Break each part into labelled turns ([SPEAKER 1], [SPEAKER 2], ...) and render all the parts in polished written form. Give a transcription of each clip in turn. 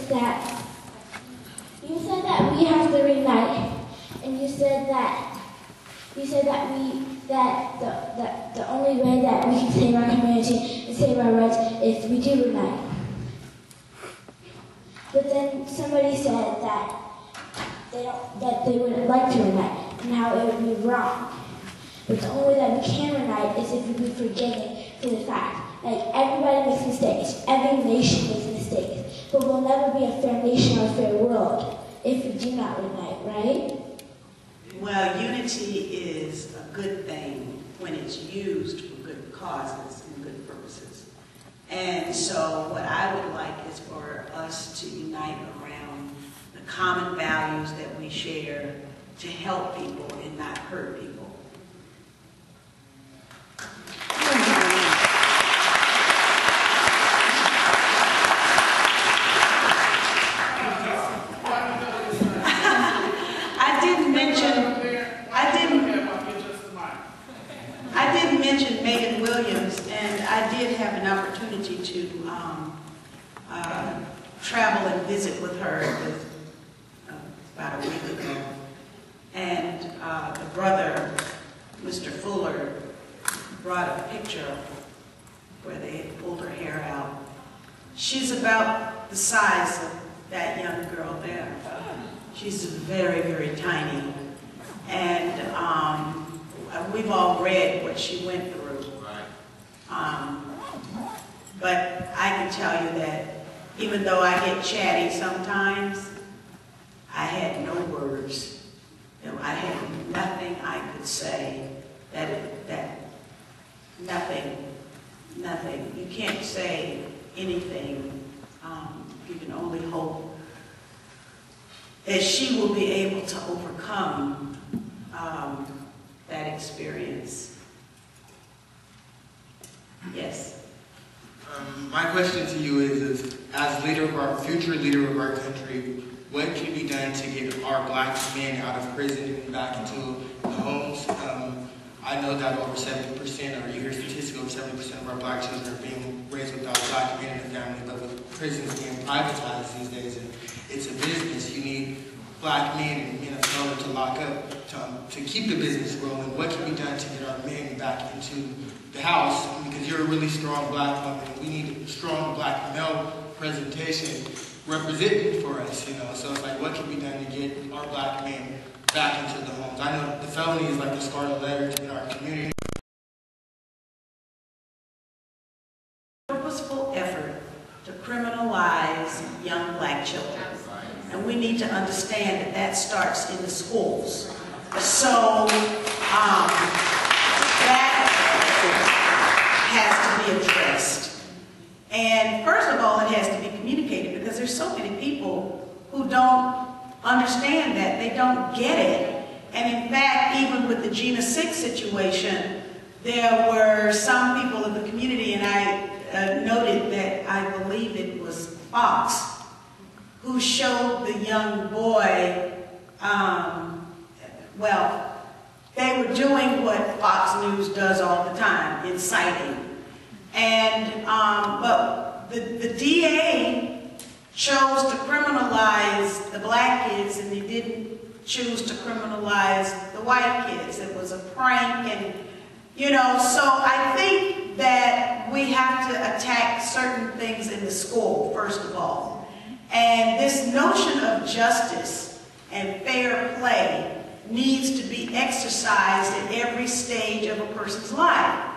[SPEAKER 1] is that you said that we have to reunite, and you said that the only way that we can save our community and save our rights is we do unite. But then somebody said that they wouldn't like to unite and how it would be wrong. But the only way that we can unite is if we be forgiving for the fact that everybody makes mistakes, every nation makes mistakes, but we'll never be a fair nation or a fair world if we do not unite, right?
[SPEAKER 2] Well, unity is a good thing when it's used for good causes and good purposes. And so what I would like is for us to unite around the common values that we share to help people and not hurt people. Travel and visit with her about a week ago, and the brother, Mr. Fuller, brought a picture where they had pulled her hair out. She's about the size of that young girl there. She's very, very tiny, and we've all read what she went through. But I can tell you that even though I get chatty sometimes, I had no words. I had nothing I could say. Nothing. You can't say anything. You can only hope that she will be able to overcome that experience. Yes.
[SPEAKER 3] My question to you is, as future leader of our country, what can be done to get our black men out of prison and back into the homes? I know that over 70%, or you hear statistics, over 70% of our black children are being raised without black men in the family, but with prisons being privatized these days, and it's a business. You need black men and men of color to lock up to keep the business rolling. What can be done to get our men back into the house? Because you're a really strong black woman. We need strong black male presentation representing for us, you know. So it's like, what can be done to get our black men back into the homes? I know the felony is like the scarlet letter in our community.
[SPEAKER 2] Purposeful effort to criminalize young black children. And we need to understand that that starts in the schools. So that has to be addressed. And first of all, it has to be communicated, because there's so many people who don't understand that. They don't get it. And in fact, even with the Jena 6 situation, there were some people in the community, and I noted that I believe it was Fox, who showed the young boy, well, they were doing what Fox News does all the time, inciting. And, but the DA chose to criminalize the black kids, and he didn't choose to criminalize the white kids. It was a prank, and, you know, so I think that we have to attack certain things in the school, first of all. And this notion of justice and fair play needs to be exercised at every stage of a person's life.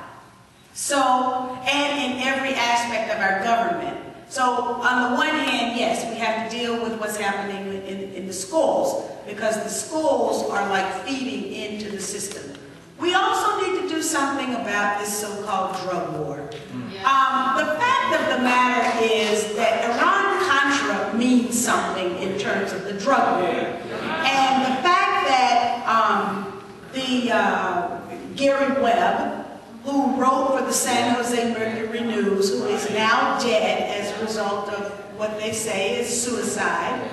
[SPEAKER 2] So, and in every aspect of our government. So, on the one hand, yes, we have to deal with what's happening in the schools, because the schools are like feeding into the system. We also need to do something about this so-called drug war. The fact of the matter is that Iran-Contra means something in terms of the drug war. And the fact that Gary Webb, who wrote for the San Jose Mercury News, who is now dead as a result of what they say is suicide,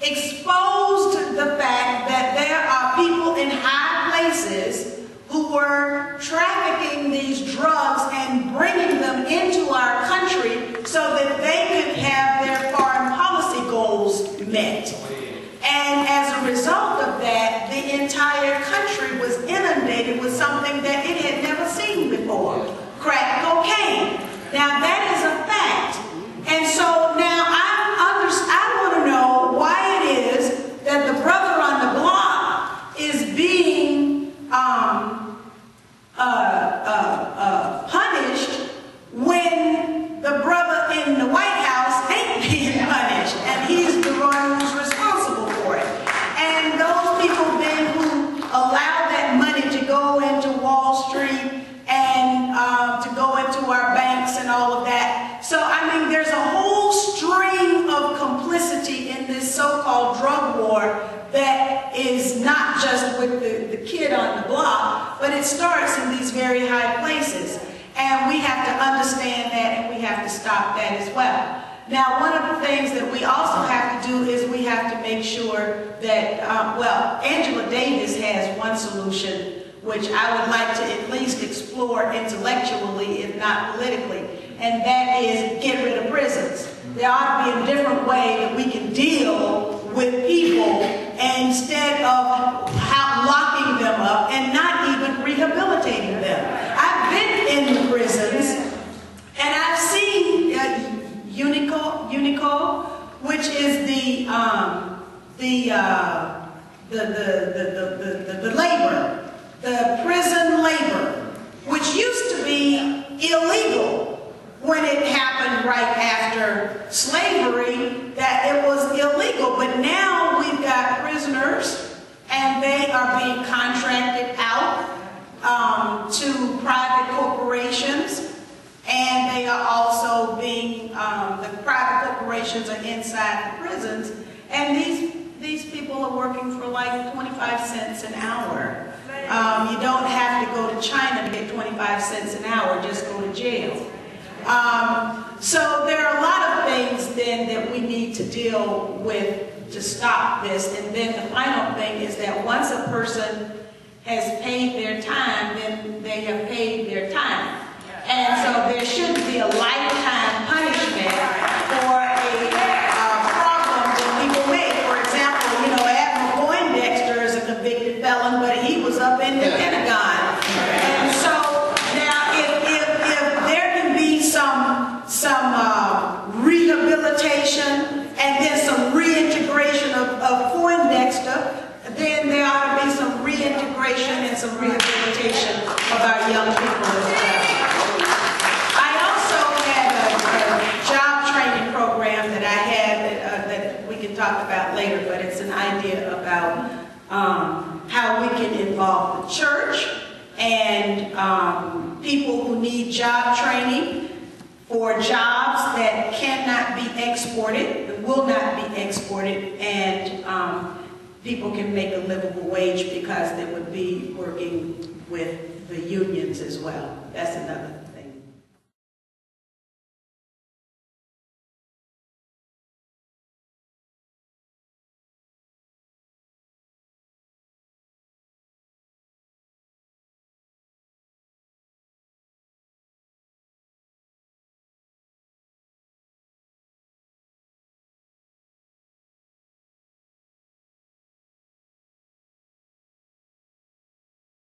[SPEAKER 2] exposed the fact that there are people in high places who were trafficking these drugs and bringing them into our country so that they could have the entire country was inundated with something that it had never seen before, crack cocaine. Now that is a fact. And so now I want to know why it is that the brother on the block is being punished when the brother in the White House ain't being punished, and he's the one who's responsible for it. And those people then who allow that money to go into Wall Street and to go into our banks and all of that. So, I mean, there's a whole string of complicity in this so-called drug war that is not just with the kid on the block, but it starts in these very high places. And we have to understand that, and we have to stop that as well. Now, one of the things that we also have to do is we have to make sure that, well, Angela Davis has one solution, which I would like to at least explore intellectually, if not politically, and that is get rid of prisons. There ought to be a different way that we can deal with people instead of locking them up and not even rehabilitating them. I've been in the prisons and I've seen UNICO, which is the labor, the prison labor, which used to be illegal when it happened right after slavery, that it was illegal. But now we've got prisoners and they are being contracted out to private corporations, and they are also being, the private corporations are inside the prisons, and these people are working for like 25 cents an hour. You don't have to go to China to get 25 cents an hour, just go to jail. So there are a lot of things then that we need to deal with to stop this. And then the final thing is that once a person has paid their time, then they have paid their time. And so there shouldn't be a lifetime punishment for a problem that people make. For example, you know, Admiral Poindexter is a convicted felon, but he was up in the Pentagon. And so now if there can be some rehabilitation and then some reintegration of Poindexter, then there ought to be some reintegration and some rehabilitation of our young people as well. I also had a job training program that I had that we can talk about later, but it's an idea about how we can involve the church and people who need job training for jobs that cannot be exported, and will not be exported, and people can make a livable wage because they would be working with the unions as well. That's another